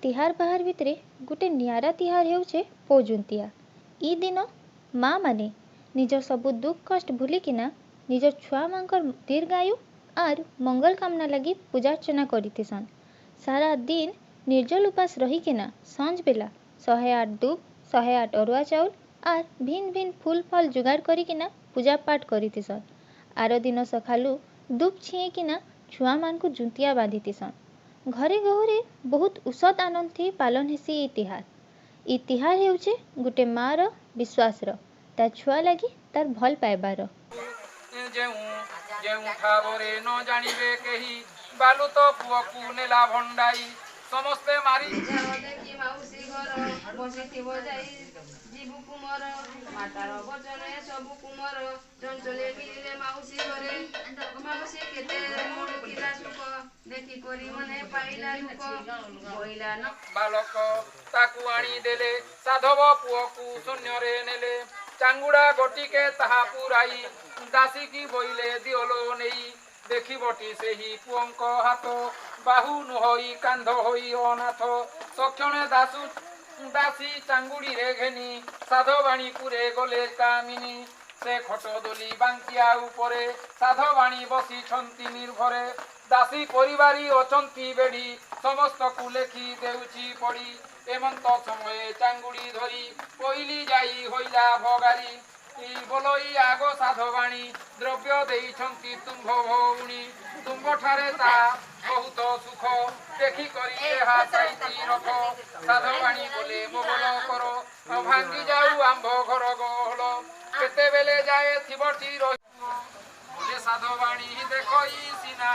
तिहार बाहार भितरे गोटे नियारा तिहार हेउछे पौजुंतिया। ई दिन माँ माने निजर सबु दुख कष्ट भूलिकिना निजर छुआ मांकर दीर्घायु आर मंगल कामना लगी पूजा अर्चना करिथिसन। सारा दिन निर्जल उपास रहीकिना संज बेला 108 दूब 108 अरुआ चाउल आर भिन्न भिन्न फूल फल जुगाड़ करिकिना पूजा पाठ करिथिसन। आर दिन सखालू दूब छिएकिना छुआ मान को जुंतिया बांधिथिसन। घरे गहुरे बहुत उषत आनंद थी पालन हेसी ई तिहार। ई तिहार हेउछे गुटे माँ रो विश्वास रो ता छुआ लगी तार भल पाइबार। ठावरे न जानिबे केही बालू तो पुअकु नेला भंडाई समस्ते मारी देखि माउसी घर बसिथिबो जाई जीबु कुमर मातार बचने सबु कुमर चंचले मिलिले माउसी घरे माउसी केते मुडुकिला सुख देखि करी मने पाइला दुख बोइला न बालक ताकू आनी देले साधव पुअकु शून्यरे नेले चांगुड़ा गोटिके ताहा पुराई दासी की बोइले दिओलो नेई देखी बटी सेही पुअंक हाथ बाहु नुहई कांध होई अनाथ सक्षणे दासु दासी चांगुड़ी रे घेनी साधवाणी पुरे गले कामिनी से खट दोली बांकिया उपरे साधवाणी बसी छंती निर्भरे दासी परिवारी अचंती बेड़ी समस्त को लेखी देउची पड़ी एमंत समय चांगुड़ी धरी कोइली जाई होइला भगारी बोलई आगो साधवाणी द्रव्य देइछंती तुम्भ भौणी तुम्भ ठारे ता बहुत सुख देखी करी एहा साइती रख साधवाणी बोले मोगल करो भांगी जाऊ आंभ घर गहल केते बेले जाए थिबटी रही बोले साधवाणी देखई सिना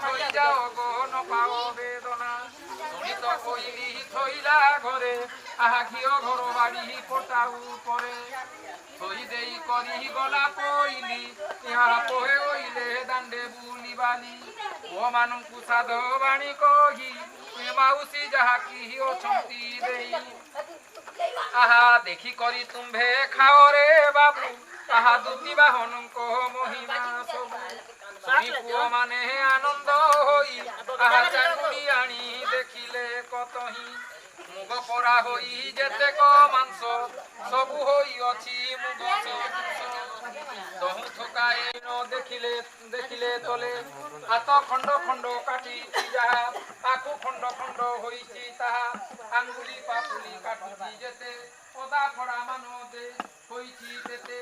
थई जाओ गो न पाओ बेदना शुणी तो कोइली थईला घरे आहा घिओ घर बाड़ी पटाऊ परे थई देई करी गला कोइली यहाँ पोहे ओइले दांडे बुली बाली ओ मानंकु साधवाणी कही माउसी जहा की अछंती देई आहा देखी करी तुम्भे खाओ रे बाबू आहा दुती बाहनंको महिमा सबु शुणी पुओ माने आनंद होई आहा चांगुड़ी आनी देखिले कतही मुग परा होई जेते क मांस सबु होई अछि मुग दहु थकाए न देखिले देखिले तले हाथ खंड खंड काटी जाहा आखु खंड खंड होईची ताहा आंगुली पापुली काटुची जेते ओदा फड़ा मान दे होईची तेते